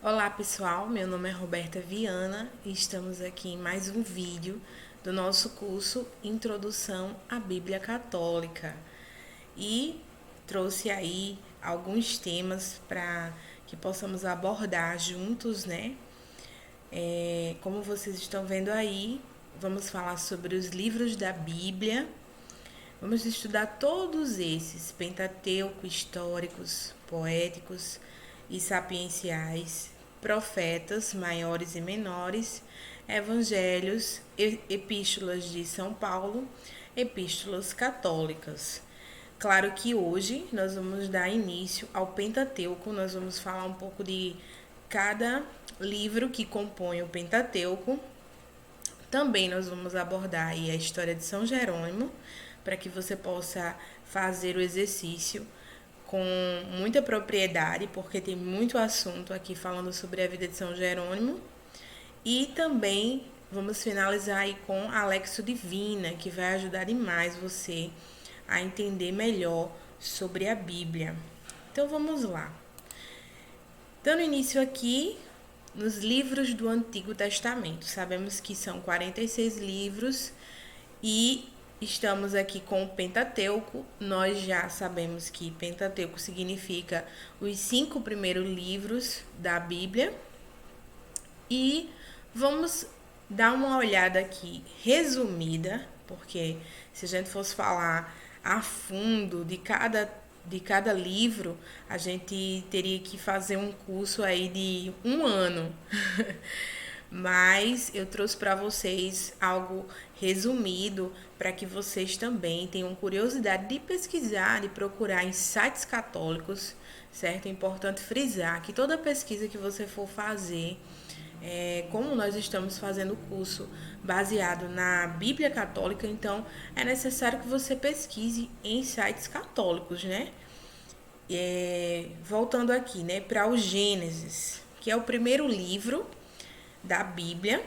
Olá pessoal, meu nome é Roberta Viana e estamos aqui em mais um vídeo do nosso curso Introdução à Bíblia Católica. E trouxe aí alguns temas para que possamos abordar juntos, né? Como vocês estão vendo aí, vamos falar sobre os livros da Bíblia. Vamos estudar todos esses, Pentateuco, históricos, poéticos e sapienciais, profetas maiores e menores, evangelhos, epístolas de São Paulo, epístolas católicas. Claro que hoje nós vamos dar início ao Pentateuco, nós vamos falar um pouco de cada livro que compõe o Pentateuco. Também nós vamos abordar aí a história de São Jerônimo, para que você possa fazer o exercício com muita propriedade, porque tem muito assunto aqui falando sobre a vida de São Jerônimo. E também vamos finalizar aí com a Lexio Divina, que vai ajudar demais você a entender melhor sobre a Bíblia. Então vamos lá. Dando início aqui nos livros do Antigo Testamento. Sabemos que são 46 livros e estamos aqui com o Pentateuco. Nós já sabemos que Pentateuco significa os 5 primeiros livros da Bíblia. E vamos dar uma olhada aqui resumida, porque se a gente fosse falar a fundo de cada livro, a gente teria que fazer um curso aí de um ano. Mas eu trouxe para vocês algo resumido para que vocês também tenham curiosidade de pesquisar, de procurar em sites católicos, certo? É importante frisar que toda pesquisa que você for fazer, como nós estamos fazendo o curso baseado na Bíblia Católica, então é necessário que você pesquise em sites católicos, né? Voltando aqui, né, para o Gênesis, que é o primeiro livro da Bíblia.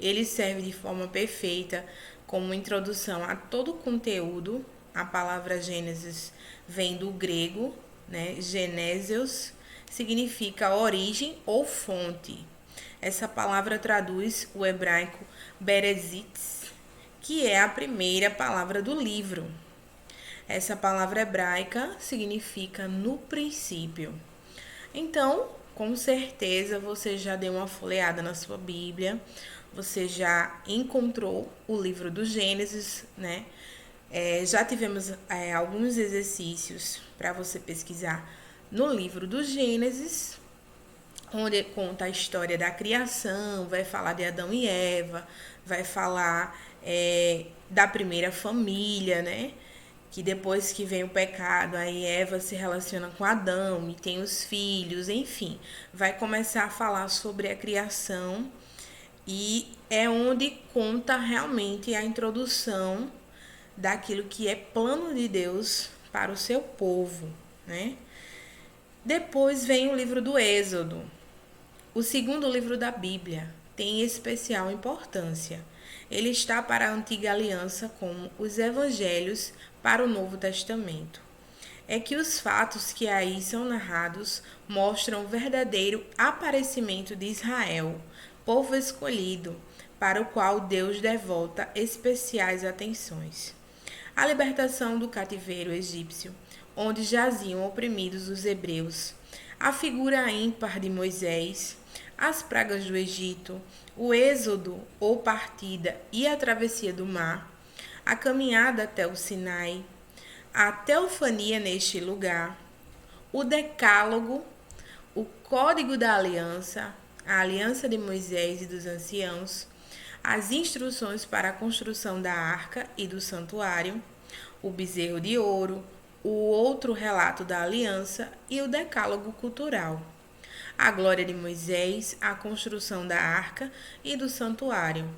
Ele serve de forma perfeita como introdução a todo o conteúdo. A palavra Gênesis vem do grego, né? Genésios significa origem ou fonte. Essa palavra traduz o hebraico Berezitz, que é a primeira palavra do livro. Essa palavra hebraica significa no princípio. Então, com certeza você já deu uma folheada na sua Bíblia, você já encontrou o livro do Gênesis, né? Já tivemos alguns exercícios para você pesquisar no livro do Gênesis, onde conta a história da criação, vai falar de Adão e Eva, vai falar da primeira família, né? Que depois que vem o pecado, aí Eva se relaciona com Adão e tem os filhos, enfim, vai começar a falar sobre a criação e é onde conta realmente a introdução daquilo que é plano de Deus para o seu povo, né? Depois vem o livro do Êxodo, o segundo livro da Bíblia, tem especial importância. Ele está para a Antiga Aliança como os Evangelhos para o Novo Testamento. É que os fatos que aí são narrados mostram o verdadeiro aparecimento de Israel, povo escolhido, para o qual Deus devota especiais atenções. A libertação do cativeiro egípcio, onde jaziam oprimidos os hebreus, a figura ímpar de Moisés, as pragas do Egito, o êxodo ou partida e a travessia do mar, a caminhada até o Sinai, a teofania neste lugar, o decálogo, o código da aliança, a aliança de Moisés e dos anciãos, as instruções para a construção da arca e do santuário, o bezerro de ouro, o outro relato da aliança e o decálogo cultural. A glória de Moisés, a construção da arca e do santuário.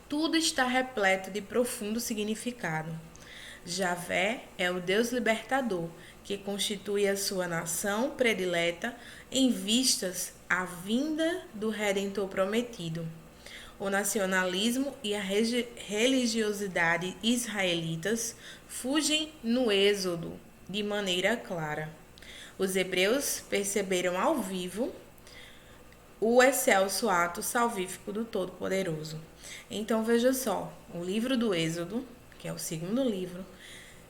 Tudo está repleto de profundo significado. Javé é o Deus libertador, que constitui a sua nação predileta em vistas à vinda do Redentor prometido. O nacionalismo e a religiosidade israelitas fugem no Êxodo de maneira clara. Os hebreus perceberam ao vivo o excelso ato salvífico do Todo-Poderoso. Então veja só, o livro do Êxodo, que é o segundo livro,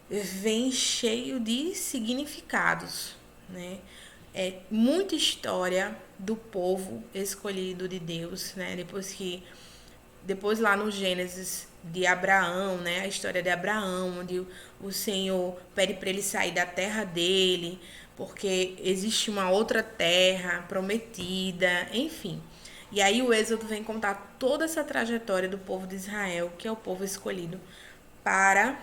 vem cheio de significados, né? É muita história do povo escolhido de Deus, né? Depois lá no Gênesis de Abraão, né? A história de Abraão, onde o Senhor pede para ele sair da terra dele, porque existe uma outra terra prometida, enfim. E aí o Êxodo vem contar toda essa trajetória do povo de Israel, que é o povo escolhido para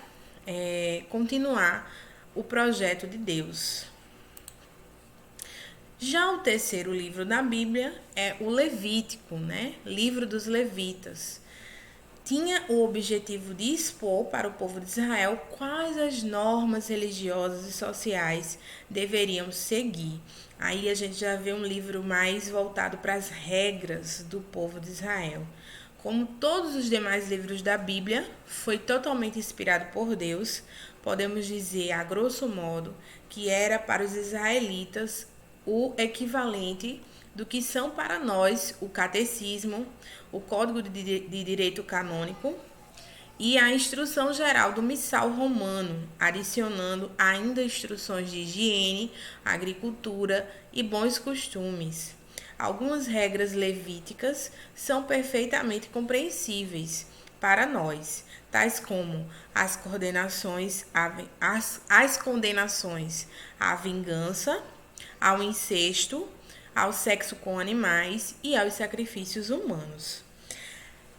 continuar o projeto de Deus. Já o terceiro livro da Bíblia é o Levítico, né? Livro dos Levitas. Tinha o objetivo de expor para o povo de Israel quais as normas religiosas e sociais deveriam seguir. Aí a gente já vê um livro mais voltado para as regras do povo de Israel. Como todos os demais livros da Bíblia, foi totalmente inspirado por Deus, podemos dizer, a grosso modo, que era para os israelitas o equivalente do que são para nós o catecismo, o Código de Direito Canônico e a Instrução Geral do Missal Romano, adicionando ainda instruções de higiene, agricultura e bons costumes. Algumas regras levíticas são perfeitamente compreensíveis para nós, tais como as condenações à vingança, ao incesto, ao sexo com animais e aos sacrifícios humanos.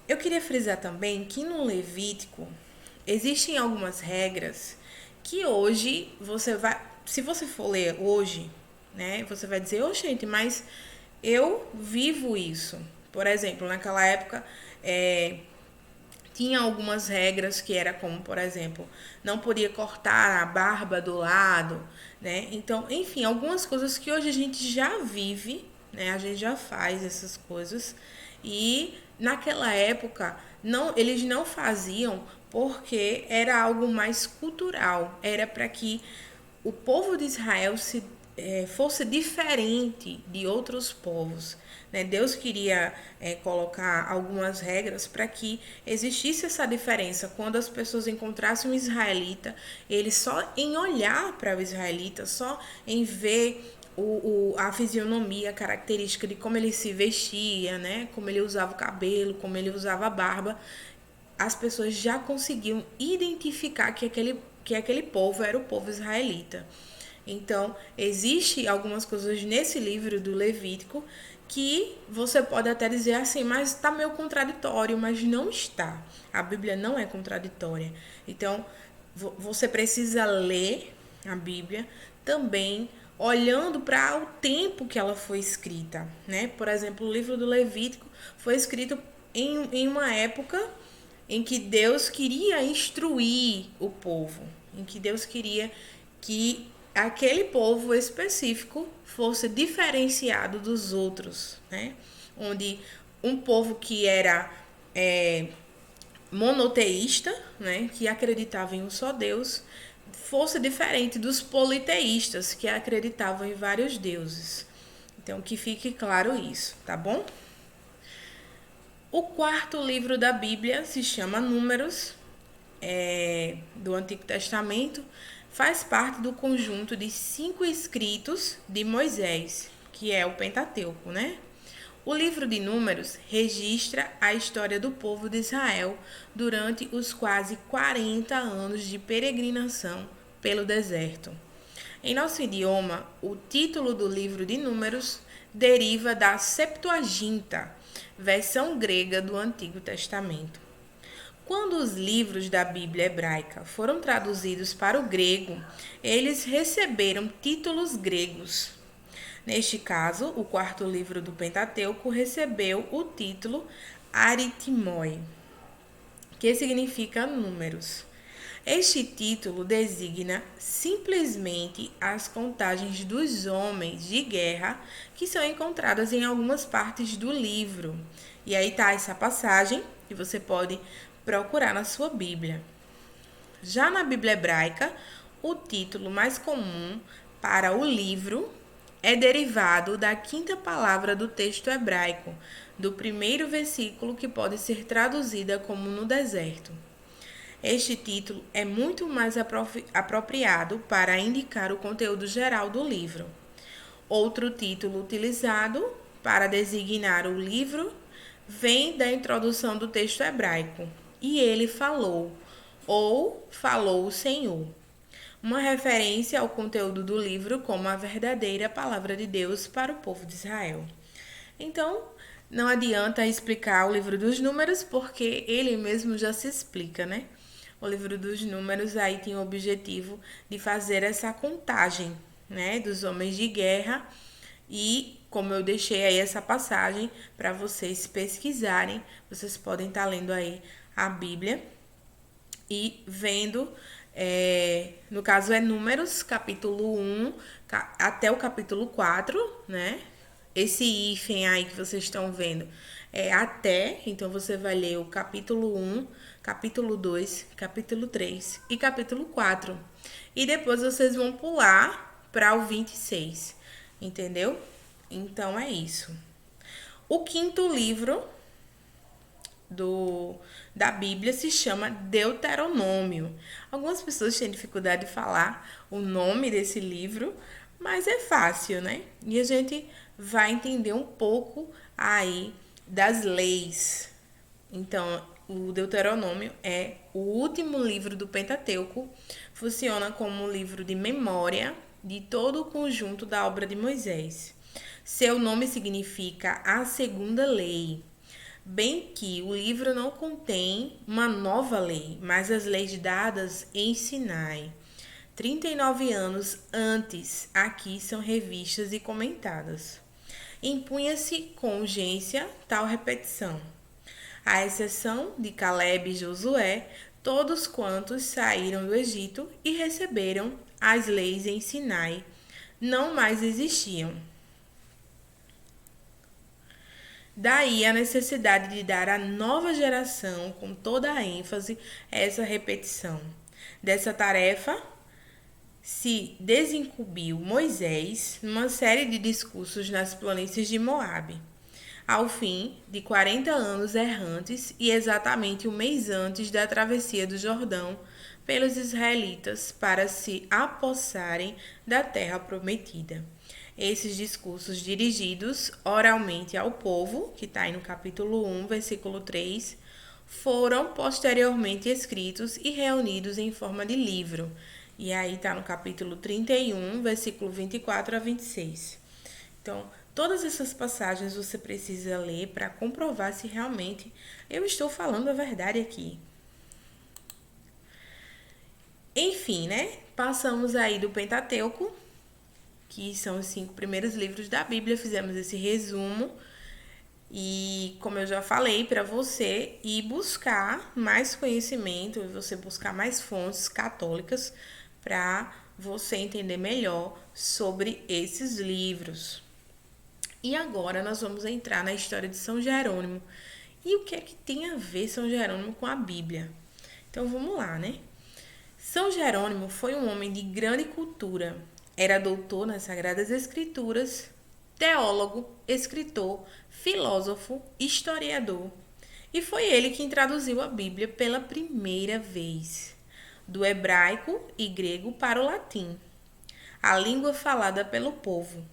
Eu queria frisar também que no Levítico existem algumas regras que hoje você vai, se você for ler hoje, né, você vai dizer, ô gente, mas eu vivo isso. Por exemplo, naquela época tinha algumas regras que era como, por exemplo, não podia cortar a barba do lado, né? Então, enfim, algumas coisas que hoje a gente já vive, né? A gente já faz essas coisas e naquela época eles não faziam porque era algo mais cultural, era para que o povo de Israel fosse diferente de outros povos. Né? Deus queria colocar algumas regras para que existisse essa diferença. Quando as pessoas encontrassem um israelita, eles só em olhar para o israelita, só em ver a fisionomia, a característica de como ele se vestia, né? Como ele usava o cabelo, como ele usava a barba, as pessoas já conseguiam identificar que aquele povo era o povo israelita. Então, existe algumas coisas nesse livro do Levítico que você pode até dizer assim, mas está meio contraditório, mas não está. A Bíblia não é contraditória. Então, você precisa ler a Bíblia também olhando para o tempo que ela foi escrita, né? Por exemplo, o livro do Levítico foi escrito em uma época em que Deus queria instruir o povo, em que Deus queria que aquele povo específico fosse diferenciado dos outros, né? Onde um povo que era monoteísta, né, que acreditava em um só Deus, fosse diferente dos politeístas, que acreditavam em vários deuses. Então, que fique claro isso, tá bom? O quarto livro da Bíblia se chama Números, do Antigo Testamento, faz parte do conjunto de 5 escritos de Moisés, que é o Pentateuco, né? O livro de Números registra a história do povo de Israel durante os quase 40 anos de peregrinação pelo deserto. Em nosso idioma, o título do livro de Números deriva da Septuaginta, versão grega do Antigo Testamento. Quando os livros da Bíblia hebraica foram traduzidos para o grego, eles receberam títulos gregos. Neste caso, o quarto livro do Pentateuco recebeu o título Aritimoi, que significa números. Este título designa simplesmente as contagens dos homens de guerra que são encontradas em algumas partes do livro. E aí está essa passagem que você pode procurar na sua Bíblia. Já na Bíblia hebraica, o título mais comum para o livro é derivado da quinta palavra do texto hebraico, do primeiro versículo que pode ser traduzida como no deserto. Este título é muito mais apropriado para indicar o conteúdo geral do livro. Outro título utilizado para designar o livro vem da introdução do texto hebraico, e ele falou, ou falou o Senhor, uma referência ao conteúdo do livro como a verdadeira palavra de Deus para o povo de Israel. Então, não adianta explicar o livro dos números, porque ele mesmo já se explica, né? O livro dos números aí tem o objetivo de fazer essa contagem, né, dos homens de guerra. E como eu deixei aí essa passagem para vocês pesquisarem, vocês podem estar lendo aí a Bíblia e vendo, no caso é Números, capítulo 1 até o capítulo 4, né? Esse hífen aí que vocês estão vendo é até, então você vai ler o capítulo 1, capítulo 2, capítulo 3 e capítulo 4. E depois vocês vão pular para o 26, entendeu? Então é isso. O quinto livro da Bíblia se chama Deuteronômio. Algumas pessoas têm dificuldade de falar o nome desse livro, mas é fácil, né? E a gente vai entender um pouco aí das leis. Então, o Deuteronômio é o último livro do Pentateuco, funciona como um livro de memória de todo o conjunto da obra de Moisés. Seu nome significa a segunda lei, bem que o livro não contém uma nova lei, mas as leis dadas em Sinai. 39 anos antes, aqui são revistas e comentadas. Impunha-se com urgência tal repetição. À exceção de Caleb e Josué, todos quantos saíram do Egito e receberam as leis em Sinai, não mais existiam. Daí a necessidade de dar à nova geração, com toda a ênfase, essa repetição. Dessa tarefa se desincumbiu Moisés numa série de discursos nas planícies de Moabe, ao fim de 40 anos errantes e exatamente um mês antes da travessia do Jordão pelos israelitas para se apossarem da terra prometida. Esses discursos dirigidos oralmente ao povo, que está aí no capítulo 1, versículo 3, foram posteriormente escritos e reunidos em forma de livro. E aí está no capítulo 31, versículo 24 a 26. Então, todas essas passagens você precisa ler para comprovar se realmente eu estou falando a verdade aqui. Enfim, né? Passamos aí do Pentateuco, que são os 5 primeiros livros da Bíblia, fizemos esse resumo. E como eu já falei para você, ir buscar mais conhecimento, você buscar mais fontes católicas para você entender melhor sobre esses livros. E agora nós vamos entrar na história de São Jerônimo. E o que é que tem a ver São Jerônimo com a Bíblia? Então vamos lá, né? São Jerônimo foi um homem de grande cultura. Era doutor nas Sagradas Escrituras, teólogo, escritor, filósofo, historiador. E foi ele quem traduziu a Bíblia pela primeira vez, do hebraico e grego para o latim, a língua falada pelo povo.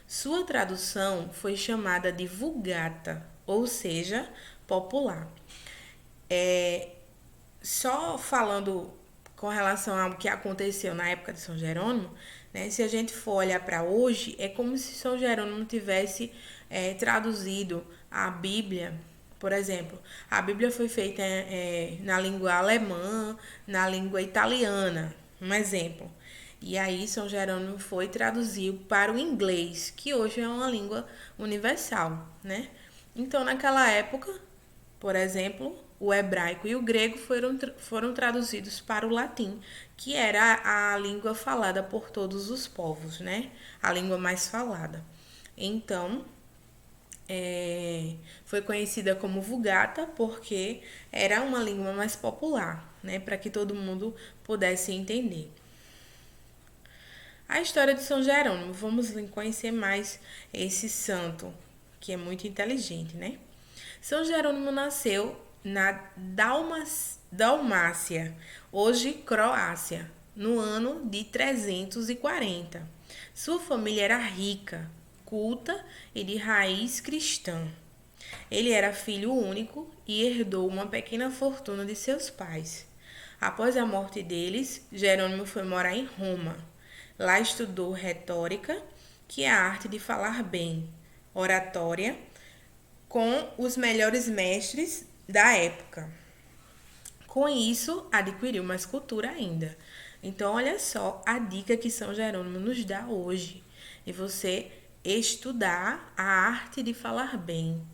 Sua tradução foi chamada de Vulgata, ou seja, popular. Só falando com relação ao que aconteceu na época de São Jerônimo, né, se a gente for olhar para hoje, é como se São Jerônimo tivesse traduzido a Bíblia. Por exemplo, a Bíblia foi feita na língua alemã, na língua italiana, um exemplo. E aí São Jerônimo foi traduzido para o inglês, que hoje é uma língua universal, né? Então, naquela época, por exemplo, o hebraico e o grego foram traduzidos para o latim, que era a língua falada por todos os povos, né? A língua mais falada. Então, foi conhecida como Vulgata porque era uma língua mais popular, né? Para que todo mundo pudesse entender. A história de São Jerônimo, vamos conhecer mais esse santo, que é muito inteligente, né? São Jerônimo nasceu na Dalmácia, hoje Croácia, no ano de 340. Sua família era rica, culta e de raiz cristã. Ele era filho único e herdou uma pequena fortuna de seus pais. Após a morte deles, Jerônimo foi morar em Roma. Lá estudou retórica, que é a arte de falar bem, oratória, com os melhores mestres da época. Com isso, adquiriu mais cultura ainda. Então, olha só a dica que São Jerônimo nos dá hoje, de você estudar a arte de falar bem.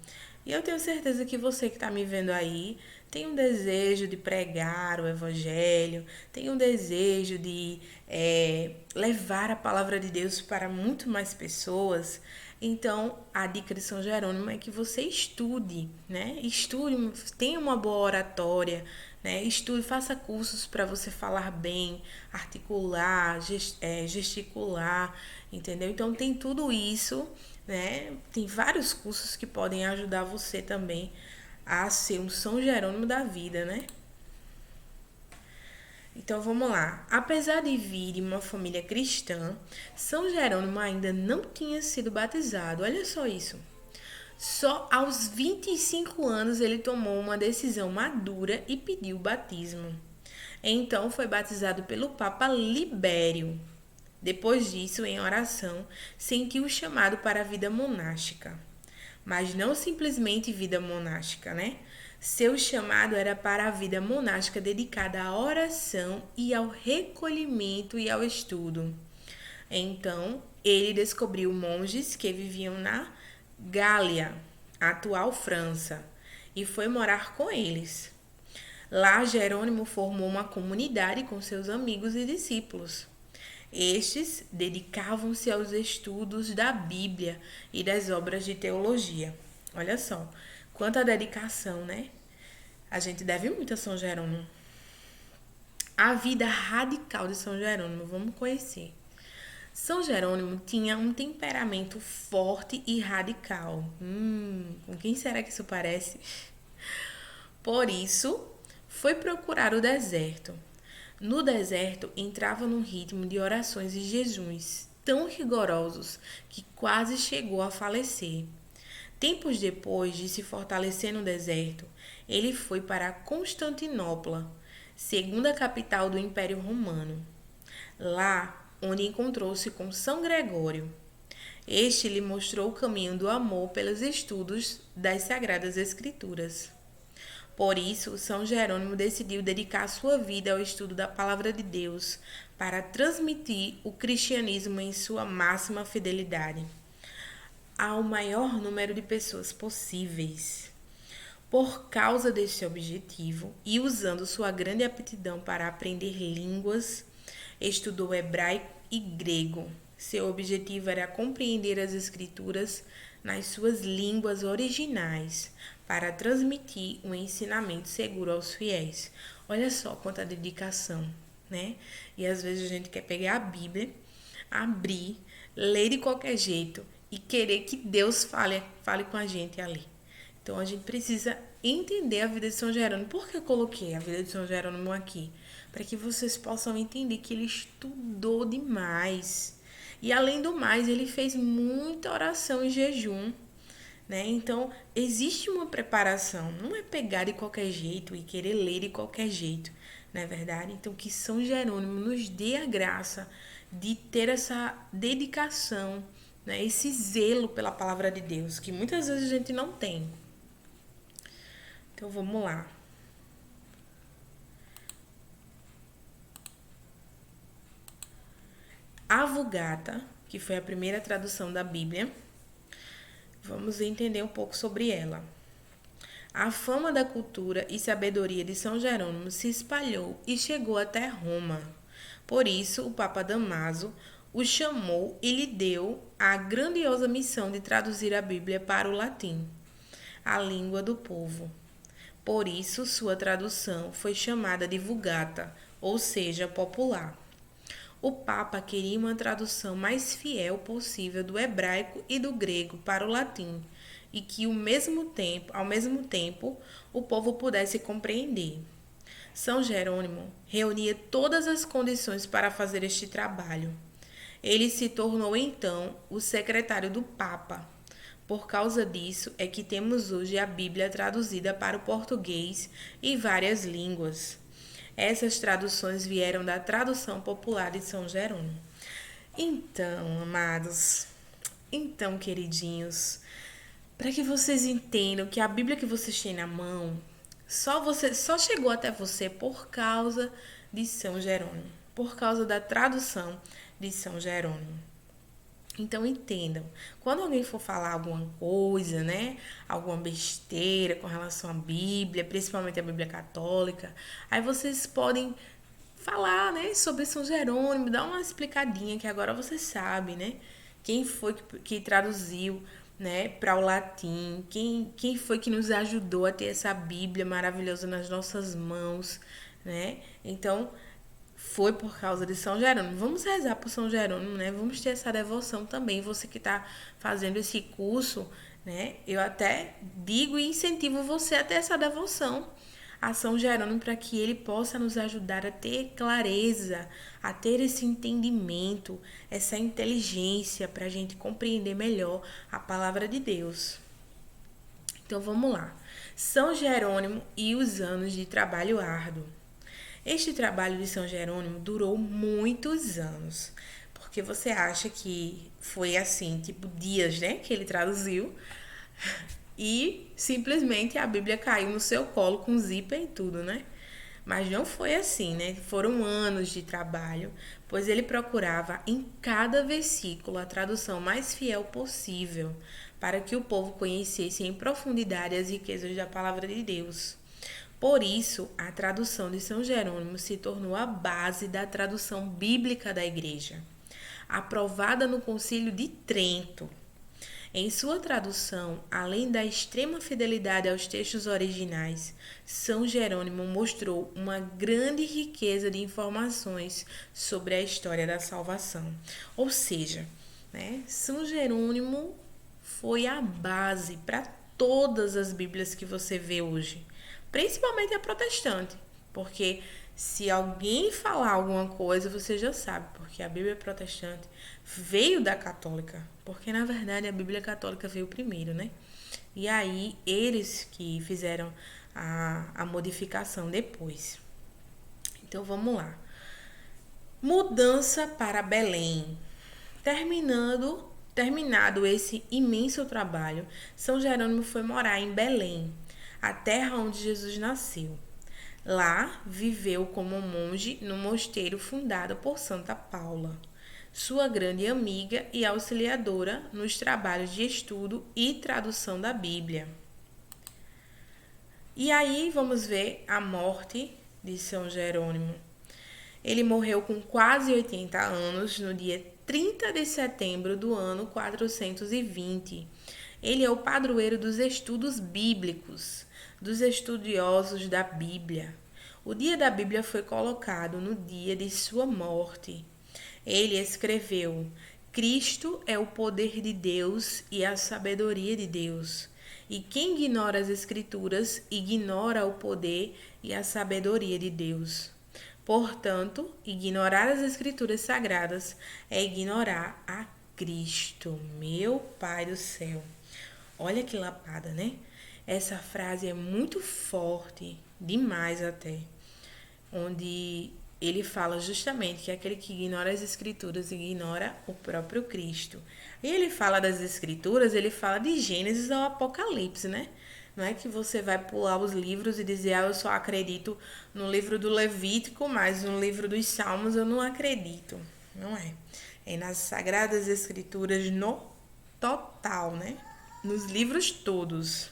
E eu tenho certeza que você que está me vendo aí tem um desejo de pregar o evangelho, tem um desejo de levar a palavra de Deus para muito mais pessoas. Então, a dica de São Jerônimo é que você estude, né? Estude, tenha uma boa oratória, né? Estude, faça cursos para você falar bem, articular, gesticular, entendeu? Então, tem tudo isso, né? Tem vários cursos que podem ajudar você também a ser um São Jerônimo da vida, né? Então vamos lá. Apesar de vir de uma família cristã, São Jerônimo ainda não tinha sido batizado. Olha só isso. Só aos 25 anos ele tomou uma decisão madura e pediu o batismo. Então foi batizado pelo Papa Libério. Depois disso, em oração, sentiu o chamado para a vida monástica. Mas não simplesmente vida monástica, né? Seu chamado era para a vida monástica dedicada à oração e ao recolhimento e ao estudo. Então, ele descobriu monges que viviam na Gália, atual França, e foi morar com eles. Lá, Jerônimo formou uma comunidade com seus amigos e discípulos. Estes dedicavam-se aos estudos da Bíblia e das obras de teologia. Olha só, quanta dedicação, né? A gente deve muito a São Jerônimo. A vida radical de São Jerônimo, vamos conhecer. São Jerônimo tinha um temperamento forte e radical. Com quem será que isso parece? Por isso, foi procurar o deserto. No deserto, entrava num ritmo de orações e jejuns tão rigorosos que quase chegou a falecer. Tempos depois de se fortalecer no deserto, ele foi para Constantinopla, segunda capital do Império Romano. Lá, onde encontrou-se com São Gregório. Este lhe mostrou o caminho do amor pelos estudos das Sagradas Escrituras. Por isso, São Jerônimo decidiu dedicar sua vida ao estudo da Palavra de Deus para transmitir o cristianismo em sua máxima fidelidade ao maior número de pessoas possíveis. Por causa deste objetivo e usando sua grande aptidão para aprender línguas, estudou hebraico e grego. Seu objetivo era compreender as escrituras nas suas línguas originais, para transmitir um ensinamento seguro aos fiéis. Olha só quanta dedicação, né? E às vezes a gente quer pegar a Bíblia, abrir, ler de qualquer jeito e querer que Deus fale com a gente ali. Então a gente precisa entender a vida de São Jerônimo. Por que eu coloquei a vida de São Jerônimo aqui? Para que vocês possam entender que ele estudou demais. E além do mais, ele fez muita oração e jejum, né? Então, existe uma preparação. Não é pegar de qualquer jeito e querer ler de qualquer jeito, não é verdade? Então, que São Jerônimo nos dê a graça de ter essa dedicação, né? Esse zelo pela palavra de Deus, que muitas vezes a gente não tem. Então, vamos lá. A Vulgata, que foi a primeira tradução da Bíblia, vamos entender um pouco sobre ela. A fama da cultura e sabedoria de São Jerônimo se espalhou e chegou até Roma. Por isso, o Papa Damaso o chamou e lhe deu a grandiosa missão de traduzir a Bíblia para o latim, a língua do povo. Por isso, sua tradução foi chamada de Vulgata, ou seja, popular. O Papa queria uma tradução mais fiel possível do hebraico e do grego para o latim, e que ao mesmo tempo, o povo pudesse compreender. São Jerônimo reunia todas as condições para fazer este trabalho. Ele se tornou então o secretário do Papa. Por causa disso é que temos hoje a Bíblia traduzida para o português e várias línguas. Essas traduções vieram da tradução popular de São Jerônimo. Então, amados, então, queridinhos, para que vocês entendam que a Bíblia que vocês têm na mão só chegou até você por causa de São Jerônimo, por causa da tradução de São Jerônimo. Então entendam, quando alguém for falar alguma coisa, né, alguma besteira com relação à Bíblia, principalmente a Bíblia católica, aí vocês podem falar, né, sobre São Jerônimo, dar uma explicadinha que agora você sabe, né, quem foi que traduziu, né, para o latim, quem foi que nos ajudou a ter essa Bíblia maravilhosa nas nossas mãos, né? Então, foi por causa de São Jerônimo. Vamos rezar por São Jerônimo, né? Vamos ter essa devoção também. Você que está fazendo esse curso, né? Eu até digo e incentivo você a ter essa devoção a São Jerônimo para que ele possa nos ajudar a ter clareza, a ter esse entendimento, essa inteligência para a gente compreender melhor a palavra de Deus. Então vamos lá. São Jerônimo e os anos de trabalho árduo. Este trabalho de São Jerônimo durou muitos anos, porque você acha que foi assim, tipo dias, né, que ele traduziu, e simplesmente a Bíblia caiu no seu colo com zíper e tudo, né? Mas não foi assim, né? Foram anos de trabalho, pois ele procurava em cada versículo a tradução mais fiel possível, para que o povo conhecesse em profundidade as riquezas da palavra de Deus. Por isso, a tradução de São Jerônimo se tornou a base da tradução bíblica da Igreja, aprovada no Concílio de Trento. Em sua tradução, além da extrema fidelidade aos textos originais, São Jerônimo mostrou uma grande riqueza de informações sobre a história da salvação. Ou seja, né, São Jerônimo foi a base para todas as Bíblias que você vê hoje, principalmente a protestante, porque se alguém falar alguma coisa, você já sabe, porque a Bíblia protestante veio da católica, porque na verdade a Bíblia católica veio primeiro, né? E aí eles que fizeram a modificação depois. Então vamos lá. Mudança para Belém. Terminado esse imenso trabalho, São Jerônimo foi morar em Belém, a terra onde Jesus nasceu. Lá viveu como monge no mosteiro fundado por Santa Paula, sua grande amiga e auxiliadora nos trabalhos de estudo e tradução da Bíblia. E aí vamos ver a morte de São Jerônimo. Ele morreu com quase 80 anos no dia 30 de setembro do ano 420. Ele é o padroeiro dos estudos bíblicos, dos estudiosos da Bíblia. O dia da Bíblia foi colocado no dia de sua morte. Ele escreveu: Cristo é o poder de Deus e a sabedoria de Deus. E quem ignora as Escrituras, ignora o poder e a sabedoria de Deus. Portanto, ignorar as Escrituras sagradas é ignorar a Cristo, meu Pai do céu. Olha que lapada, né? Essa frase é muito forte, demais até, onde ele fala justamente que aquele que ignora as Escrituras ignora o próprio Cristo. E ele fala das Escrituras, ele fala de Gênesis ao Apocalipse, né? Não é que você vai pular os livros e dizer, eu só acredito no livro do Levítico, mas no livro dos Salmos eu não acredito. Não é. É nas Sagradas Escrituras no total, né? Nos livros todos.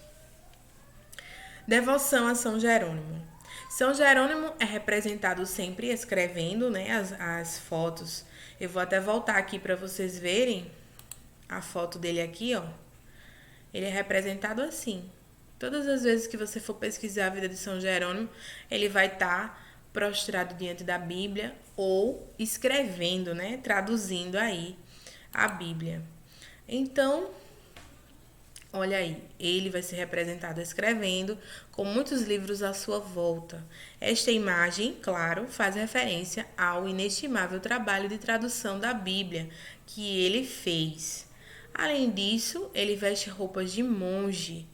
Devoção a São Jerônimo. São Jerônimo é representado sempre escrevendo, né, as fotos. Eu vou até voltar aqui para vocês verem a foto dele aqui, ó. Ele é representado assim. Todas as vezes que você for pesquisar a vida de São Jerônimo, ele vai estar prostrado diante da Bíblia ou escrevendo, né? Traduzindo aí a Bíblia. Então, olha aí, ele vai ser representado escrevendo, com muitos livros à sua volta. Esta imagem, claro, faz referência ao inestimável trabalho de tradução da Bíblia que ele fez. Além disso, ele veste roupas de monge,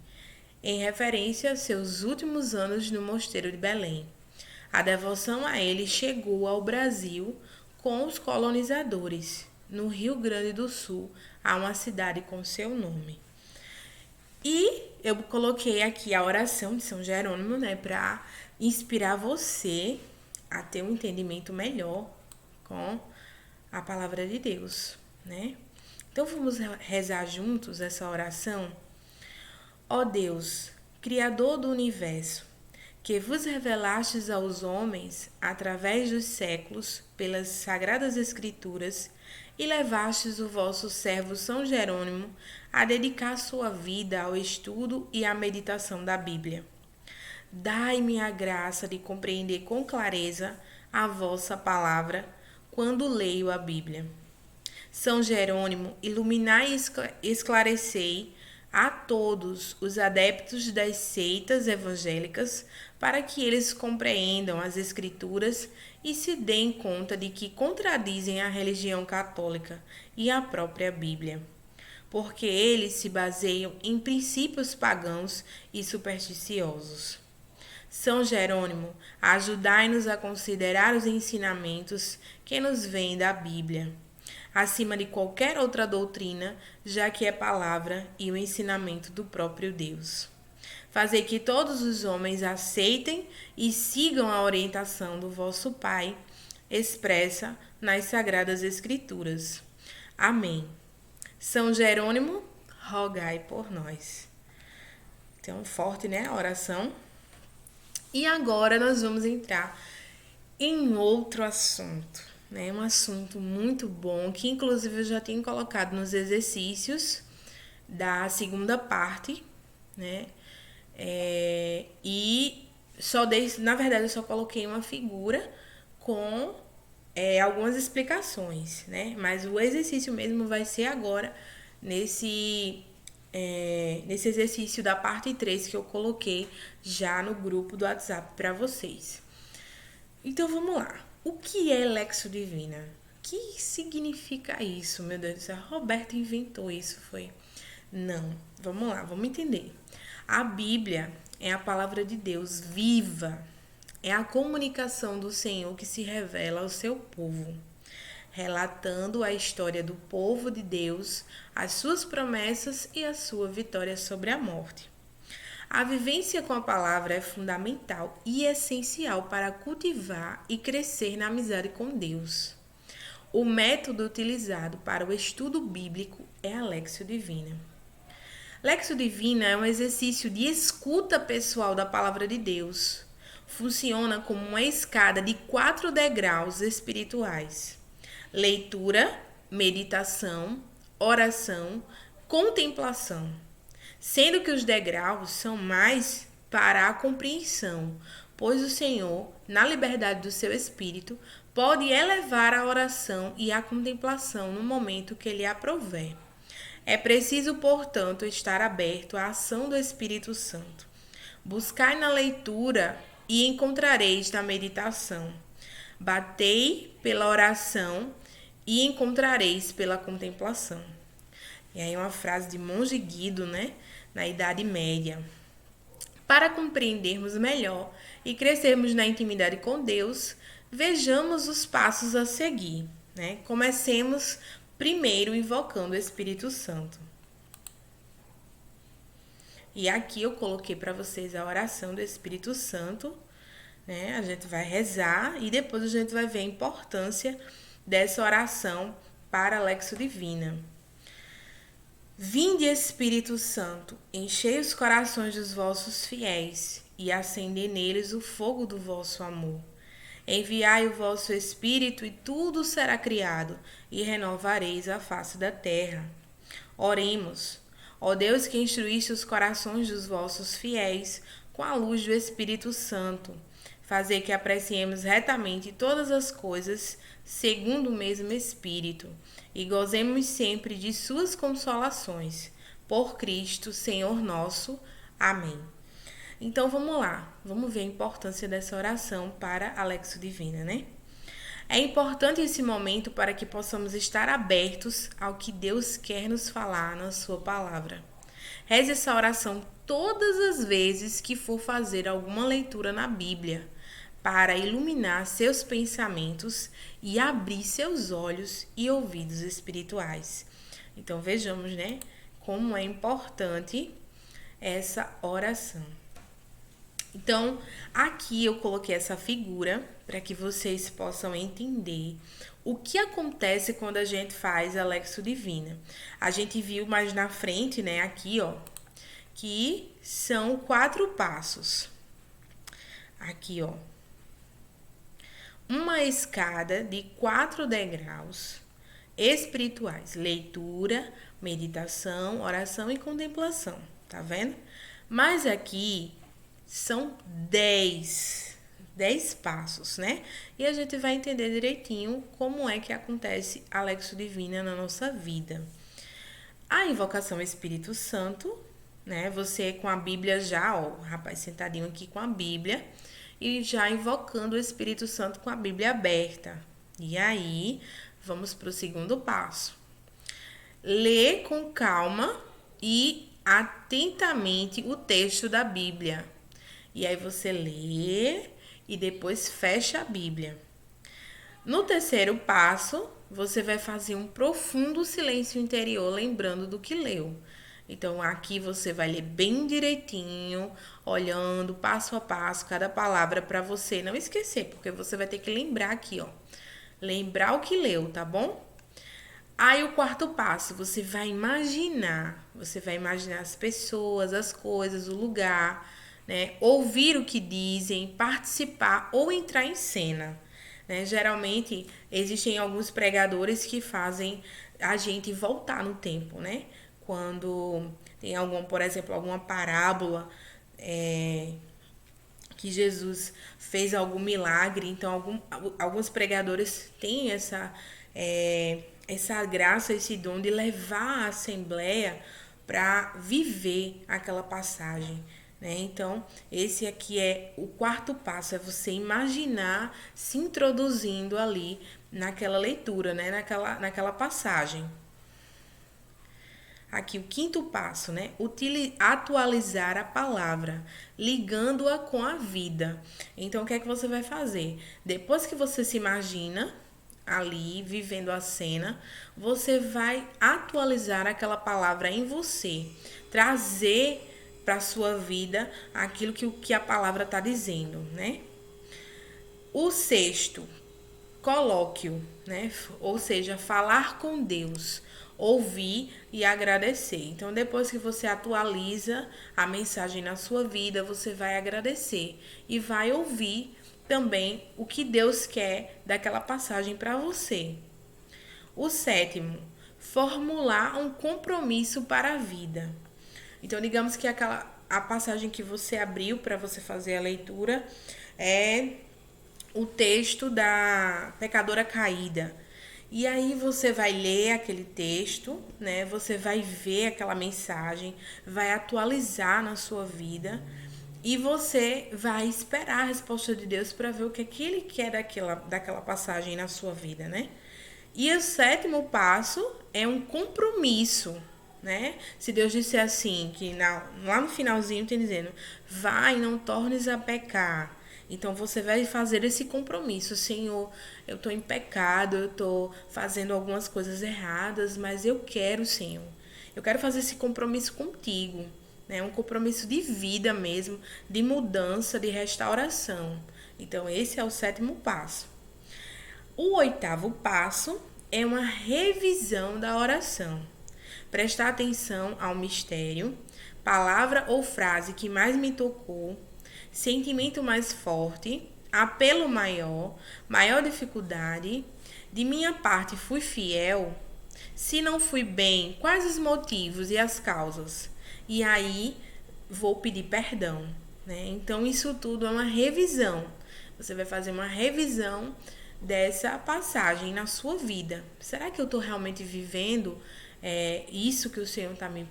em referência a seus últimos anos no mosteiro de Belém. A devoção a ele chegou ao Brasil com os colonizadores. No Rio Grande do Sul, há uma cidade com seu nome. E eu coloquei aqui a oração de São Jerônimo, né, para inspirar você a ter um entendimento melhor com a palavra de Deus, né? Então vamos rezar juntos essa oração. Ó Deus, Criador do universo, que vos revelastes aos homens através dos séculos pelas sagradas escrituras e levastes o vosso servo São Jerônimo a dedicar sua vida ao estudo e à meditação da Bíblia. Dai-me a graça de compreender com clareza a vossa palavra quando leio a Bíblia. São Jerônimo, iluminai e esclarecei a todos os adeptos das seitas evangélicas para que eles compreendam as Escrituras e se deem conta de que contradizem a religião católica e a própria Bíblia, porque eles se baseiam em princípios pagãos e supersticiosos. São Jerônimo, ajudai-nos a considerar os ensinamentos que nos vêm da Bíblia, acima de qualquer outra doutrina, já que é palavra e o ensinamento do próprio Deus. Fazer que todos os homens aceitem e sigam a orientação do vosso Pai, expressa nas Sagradas Escrituras. Amém. São Jerônimo, rogai por nós. Então, forte, né, a oração. E agora nós vamos entrar em outro assunto, né? Um assunto muito bom, que inclusive eu já tinha colocado nos exercícios da segunda parte, né? E só na verdade eu só coloquei uma figura com algumas explicações, né? Mas o exercício mesmo vai ser agora nesse exercício da parte 3 que eu coloquei já no grupo do WhatsApp para vocês. Então vamos lá. O que é Lexio Divina? O que significa isso? Meu Deus do céu, Roberto inventou isso, foi? Não, vamos lá, vamos entender. A Bíblia é a palavra de Deus viva, é a comunicação do Senhor que se revela ao seu povo, relatando a história do povo de Deus, as suas promessas e a sua vitória sobre a morte. A vivência com a palavra é fundamental e essencial para cultivar e crescer na amizade com Deus. O método utilizado para o estudo bíblico é a Lexio Divina. Lexio Divina é um exercício de escuta pessoal da palavra de Deus. Funciona como uma escada de 4 degraus espirituais: leitura, meditação, oração, contemplação. Sendo que os degraus são mais para a compreensão, pois o Senhor, na liberdade do seu espírito, pode elevar a oração e a contemplação no momento que lhe aprouver. É preciso, portanto, estar aberto à ação do Espírito Santo. Buscai na leitura e encontrareis na meditação. Batei pela oração e encontrareis pela contemplação. E aí uma frase de Monge Guido, né, na Idade Média. Para compreendermos melhor e crescermos na intimidade com Deus, vejamos os passos a seguir, né? Comecemos primeiro invocando o Espírito Santo. E aqui eu coloquei para vocês a oração do Espírito Santo, né? A gente vai rezar e depois a gente vai ver a importância dessa oração para a Lexio Divina. Vinde, Espírito Santo, enchei os corações dos vossos fiéis e acendei neles o fogo do vosso amor. Enviai o vosso Espírito e tudo será criado e renovareis a face da terra. Oremos. Ó Deus, que instruíste os corações dos vossos fiéis com a luz do Espírito Santo, fazer que apreciemos retamente todas as coisas segundo o mesmo Espírito e gozemos sempre de suas consolações. Por Cristo, Senhor nosso. Amém. Então vamos lá, vamos ver a importância dessa oração para a Lexio Divina, né? É importante esse momento para que possamos estar abertos ao que Deus quer nos falar na sua palavra. Reze essa oração todas as vezes que for fazer alguma leitura na Bíblia, para iluminar seus pensamentos e abrir seus olhos e ouvidos espirituais. Então vejamos, né, como é importante essa oração. Então, aqui eu coloquei essa figura para que vocês possam entender o que acontece quando a gente faz a Lexio Divina. A gente viu mais na frente, né, aqui, ó, que são 4 passos. Aqui, ó. Uma escada de 4 degraus espirituais: leitura, meditação, oração e contemplação. Tá vendo? Mas aqui são 10 passos, né? E a gente vai entender direitinho como é que acontece a Lexio Divina na nossa vida. A invocação ao Espírito Santo, né? Você com a Bíblia já, ó, o rapaz sentadinho aqui com a Bíblia e já invocando o Espírito Santo com a Bíblia aberta. E aí, vamos para o segundo passo. Lê com calma e atentamente o texto da Bíblia. E aí você lê e depois fecha a Bíblia. No terceiro passo, você vai fazer um profundo silêncio interior, lembrando do que leu. Então, aqui você vai ler bem direitinho, olhando passo a passo cada palavra para você não esquecer, porque você vai ter que lembrar aqui, ó. Lembrar o que leu, tá bom? Aí, o quarto passo, você vai imaginar as pessoas, as coisas, o lugar, né? Ouvir o que dizem, participar ou entrar em cena, né? Geralmente, existem alguns pregadores que fazem a gente voltar no tempo, né? Quando tem por exemplo, alguma parábola que Jesus fez algum milagre, então alguns pregadores têm essa graça, esse dom de levar a assembleia para viver aquela passagem, né? Então, esse aqui é o quarto passo, é você imaginar se introduzindo ali naquela leitura, né? Naquela passagem. Aqui o quinto passo, né? Atualizar a palavra, ligando-a com a vida. Então, o que é que você vai fazer? Depois que você se imagina ali, vivendo a cena, você vai atualizar aquela palavra em você, trazer para a sua vida aquilo que a palavra está dizendo, né? O sexto, colóquio, né? Ou seja, falar com Deus, ouvir e agradecer. Então, depois que você atualiza a mensagem na sua vida, você vai agradecer e vai ouvir também o que Deus quer daquela passagem para você. O sétimo, formular um compromisso para a vida. Então, digamos que a passagem que você abriu para você fazer a leitura é o texto da pecadora caída. E aí você vai ler aquele texto, né? Você vai ver aquela mensagem, vai atualizar na sua vida e você vai esperar a resposta de Deus para ver o que Ele quer daquela passagem na sua vida, né? E o sétimo passo é um compromisso, né? Se Deus disser assim, que lá no finalzinho tem dizendo, vai, não tornes a pecar. Então, você vai fazer esse compromisso. Senhor, eu estou em pecado, eu estou fazendo algumas coisas erradas, mas eu quero, Senhor. Eu quero fazer esse compromisso contigo, né? Um compromisso de vida mesmo, de mudança, de restauração. Então, esse é o sétimo passo. O oitavo passo é uma revisão da oração. Prestar atenção ao mistério, palavra ou frase que mais me tocou, sentimento mais forte, apelo maior, maior dificuldade, de minha parte fui fiel, se não fui bem, quais os motivos e as causas? E aí vou pedir perdão, né? Então isso tudo é uma revisão. você vai fazer uma revisão dessa passagem na sua vida. Será que eu estou realmente vivendo isso que o Senhor tá me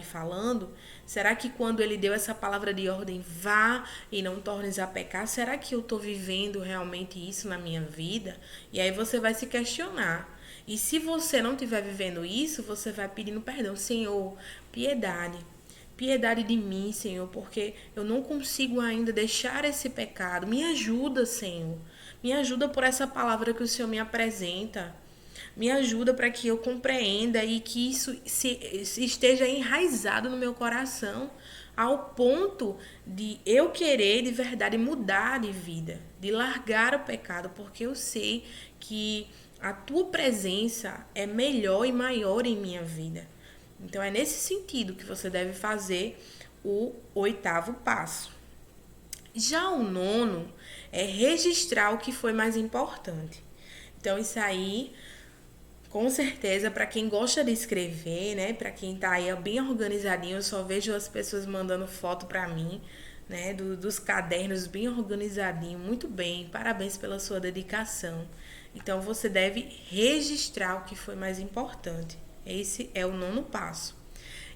falando? Será que quando ele deu essa palavra de ordem, vá e não tornes a pecar, será que eu estou vivendo realmente isso na minha vida? E aí você vai se questionar. E se você não estiver vivendo isso, você vai pedindo perdão. Senhor, piedade. Piedade de mim, Senhor, porque eu não consigo ainda deixar esse pecado. Me ajuda, Senhor. Me ajuda por essa palavra que o Senhor me apresenta. Me ajuda para que eu compreenda e que isso esteja enraizado no meu coração, ao ponto de eu querer de verdade mudar de vida, de largar o pecado, porque eu sei que a tua presença é melhor e maior em minha vida. Então é nesse sentido que você deve fazer o 8º passo. Já o 9º é registrar o que foi mais importante. Então isso aí, com certeza, para quem gosta de escrever, né, para quem tá aí bem organizadinho, eu só vejo as pessoas mandando foto para mim, né, dos cadernos bem organizadinho, muito bem, parabéns pela sua dedicação. Então você deve registrar o que foi mais importante. Esse é o 9º passo.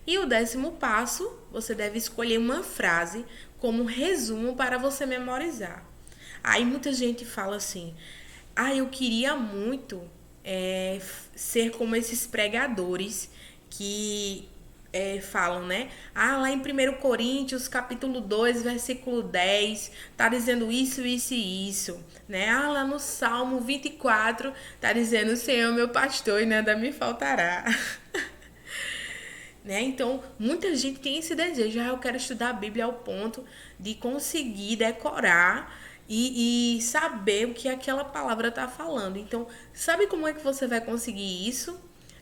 E o 10º passo, você deve escolher uma frase como resumo para você memorizar. Aí muita gente fala assim, eu queria muito ser como esses pregadores que falam, né? Lá em 1 Coríntios, capítulo 2, versículo 10, tá dizendo isso, isso e isso, né? Lá no Salmo 24, tá dizendo, o Senhor é meu pastor e nada me faltará. Né? Então, muita gente tem esse desejo, eu quero estudar a Bíblia ao ponto de conseguir decorar e saber o que aquela palavra está falando. Então, sabe como é que você vai conseguir isso?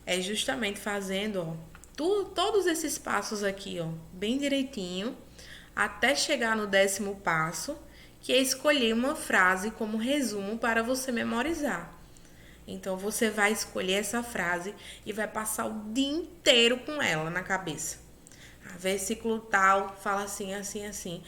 É justamente fazendo todos esses passos aqui, bem direitinho, até chegar no 10º passo, que é escolher uma frase como resumo para você memorizar. Então você vai escolher essa frase e vai passar o dia inteiro com ela na cabeça. Versículo tal fala assim, assim, assim.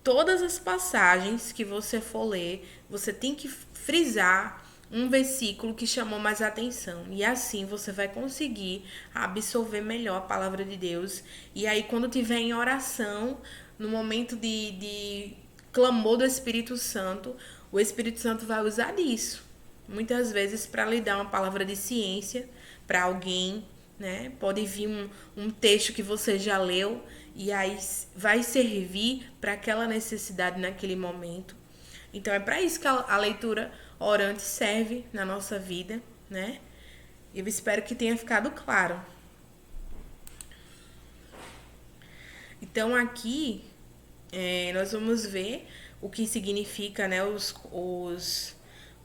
Todas as passagens que você for ler, você tem que frisar um versículo que chamou mais atenção. E assim você vai conseguir absorver melhor a palavra de Deus. E aí quando tiver em oração, no momento de clamor do Espírito Santo, o Espírito Santo vai usar disso. Muitas vezes para lhe dar uma palavra de ciência para alguém, né? Pode vir um texto que você já leu e aí vai servir para aquela necessidade naquele momento. Então é para isso que a leitura orante serve na nossa vida, né? Eu espero que tenha ficado claro. Então aqui nós vamos ver o que significa, né, os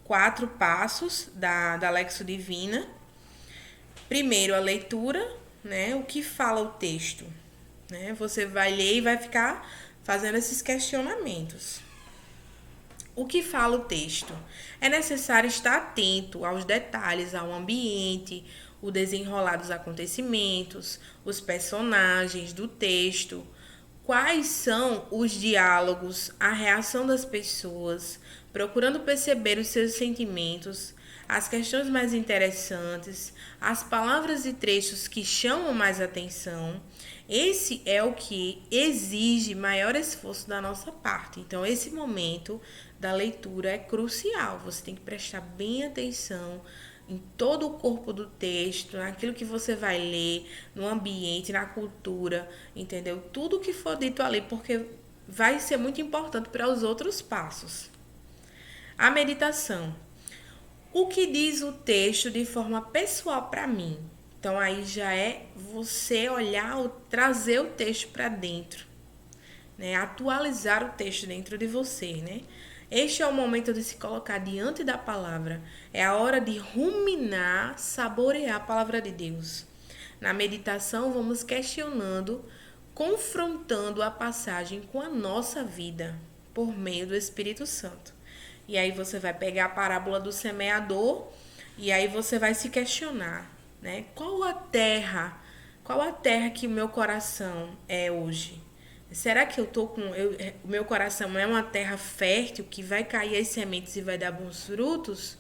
4 passos da Lexio Divina. Primeiro, a leitura, né? O que fala o texto, né? Você vai ler e vai ficar fazendo esses questionamentos. O que fala o texto? É necessário estar atento aos detalhes, ao ambiente, o desenrolar dos acontecimentos, os personagens do texto, quais são os diálogos, a reação das pessoas, procurando perceber os seus sentimentos, as questões mais interessantes, as palavras e trechos que chamam mais atenção. Esse é o que exige maior esforço da nossa parte. Então, esse momento da leitura é crucial. Você tem que prestar bem atenção em todo o corpo do texto, naquilo que você vai ler, no ambiente, na cultura, entendeu? Tudo que for dito ali, porque vai ser muito importante para os outros passos. A meditação. O que diz o texto de forma pessoal para mim? Então, aí já é você olhar, trazer o texto para dentro, né? Atualizar o texto dentro de você, né? Este é o momento de se colocar diante da palavra. É a hora de ruminar, saborear a palavra de Deus. Na meditação, vamos questionando, confrontando a passagem com a nossa vida, por meio do Espírito Santo. E aí você vai pegar a parábola do semeador e aí você vai se questionar, né? Qual a terra que o meu coração é hoje? Será que o meu coração é uma terra fértil que vai cair as sementes e vai dar bons frutos?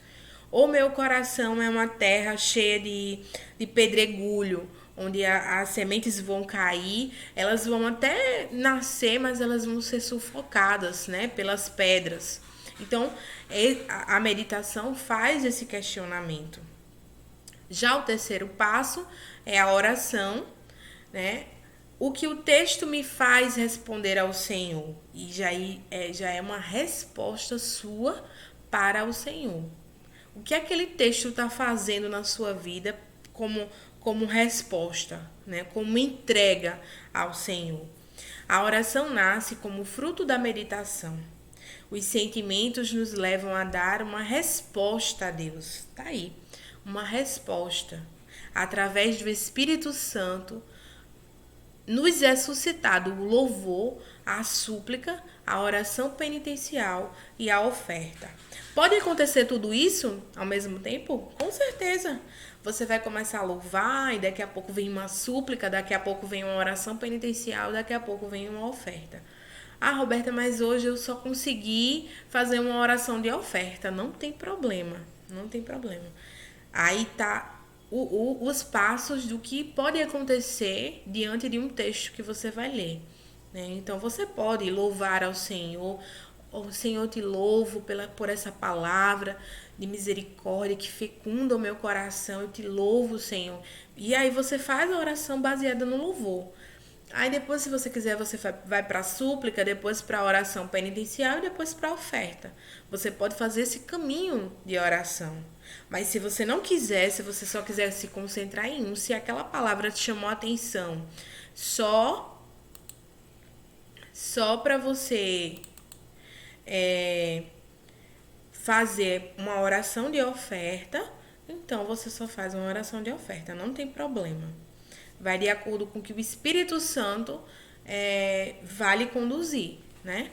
Ou meu coração é uma terra cheia de pedregulho, onde as sementes vão cair, elas vão até nascer, mas elas vão ser sufocadas, né, pelas pedras. Então, a meditação faz esse questionamento. Já o terceiro passo é a oração, né? O que o texto me faz responder ao Senhor. E já é uma resposta sua para o Senhor. O que aquele texto está fazendo na sua vida como resposta, né? Como entrega ao Senhor. A oração nasce como fruto da meditação. Os sentimentos nos levam a dar uma resposta a Deus. Tá aí, uma resposta. Através do Espírito Santo, nos é suscitado o louvor, a súplica, a oração penitencial e a oferta. Pode acontecer tudo isso ao mesmo tempo? Com certeza. Você vai começar a louvar e daqui a pouco vem uma súplica, daqui a pouco vem uma oração penitencial, daqui a pouco vem uma oferta. Ah, Roberta, mas hoje eu só consegui fazer uma oração de oferta. Não tem problema, não tem problema. Aí tá os passos do que pode acontecer diante de um texto que você vai ler, né? Então você pode louvar ao Senhor. Oh, Senhor, te louvo por essa palavra de misericórdia que fecunda o meu coração. Eu te louvo, Senhor. E aí você faz a oração baseada no louvor. Aí depois, se você quiser, você vai para a súplica, depois para a oração penitencial e depois para a oferta. Você pode fazer esse caminho de oração. Mas se você não quiser, se você só quiser se concentrar em um, se aquela palavra te chamou a atenção, só para você fazer uma oração de oferta, então você só faz uma oração de oferta, não tem problema. Vai de acordo com o que o Espírito Santo vai lhe conduzir, né?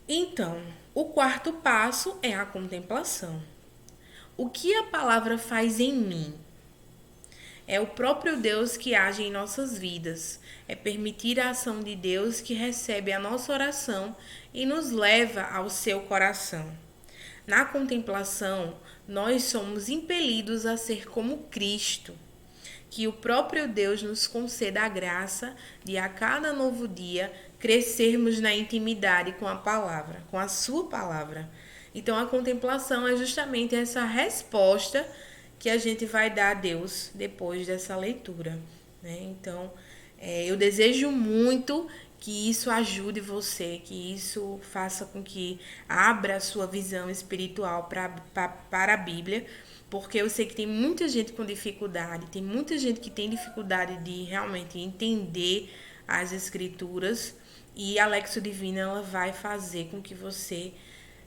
Então, o quarto passo é a contemplação. O que a palavra faz em mim? É o próprio Deus que age em nossas vidas. É permitir a ação de Deus que recebe a nossa oração e nos leva ao seu coração. Na contemplação, nós somos impelidos a ser como Cristo. Que o próprio Deus nos conceda a graça de a cada novo dia crescermos na intimidade com a palavra, com a sua palavra. Então a contemplação é justamente essa resposta que a gente vai dar a Deus depois dessa leitura, né? Então eu desejo muito que isso ajude você, que isso faça com que abra a sua visão espiritual para a Bíblia, porque eu sei que tem muita gente com dificuldade, tem muita gente que tem dificuldade de realmente entender as escrituras, e a Lexio Divina ela vai fazer com que você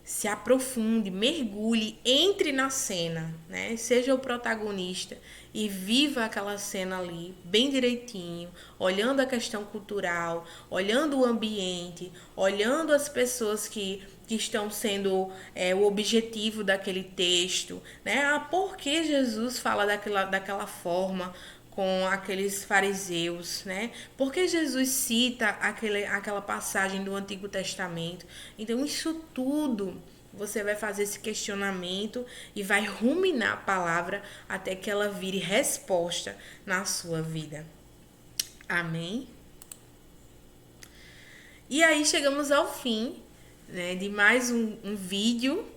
se aprofunde, mergulhe, entre na cena, né? Seja o protagonista e viva aquela cena ali bem direitinho, olhando a questão cultural, olhando o ambiente, olhando as pessoas que estão sendo o objetivo daquele texto, né? Ah, por que Jesus fala daquela forma com aqueles fariseus, né? Porque Jesus cita aquela passagem do Antigo Testamento. Então, isso tudo você vai fazer esse questionamento e vai ruminar a palavra até que ela vire resposta na sua vida. Amém? E aí chegamos ao fim, né, de mais um vídeo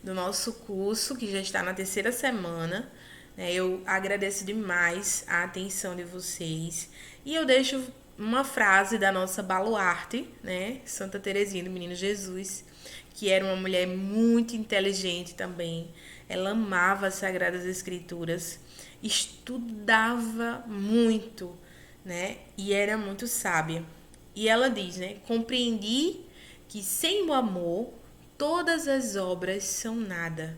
do nosso curso, que já está na terceira semana. Eu agradeço demais a atenção de vocês. E eu deixo uma frase da nossa baluarte, né? Santa Teresinha do Menino Jesus, que era uma mulher muito inteligente também. Ela amava as Sagradas Escrituras, estudava muito, né? E era muito sábia. E ela diz, né? Compreendi que sem o amor todas as obras são nada,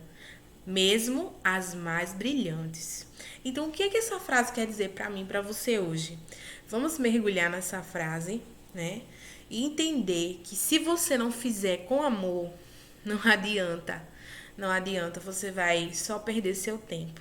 mesmo as mais brilhantes. Então, o que é que essa frase quer dizer para mim, para você hoje? Vamos mergulhar nessa frase, né? E entender que se você não fizer com amor, não adianta. Não adianta, você vai só perder seu tempo.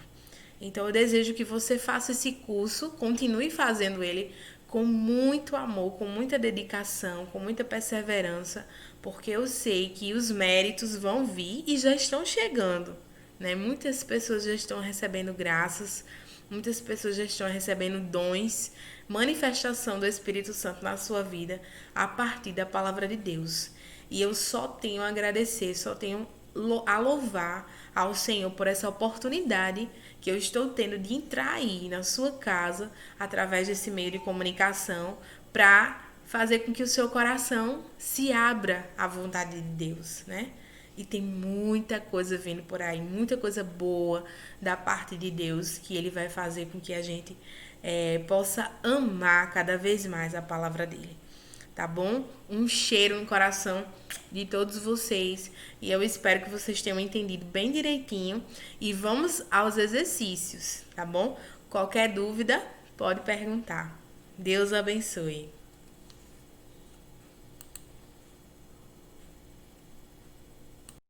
Então, eu desejo que você faça esse curso, continue fazendo ele com muito amor, com muita dedicação, com muita perseverança, porque eu sei que os méritos vão vir e já estão chegando, né? Muitas pessoas já estão recebendo graças, muitas pessoas já estão recebendo dons, manifestação do Espírito Santo na sua vida a partir da palavra de Deus. E eu só tenho a agradecer, só tenho a louvar ao Senhor por essa oportunidade que eu estou tendo de entrar aí na sua casa através desse meio de comunicação para fazer com que o seu coração se abra à vontade de Deus, né? E tem muita coisa vindo por aí, muita coisa boa da parte de Deus que Ele vai fazer com que a gente possa amar cada vez mais a palavra dEle. Tá bom? Um cheiro no coração de todos vocês e eu espero que vocês tenham entendido bem direitinho e vamos aos exercícios, tá bom? Qualquer dúvida, pode perguntar. Deus abençoe.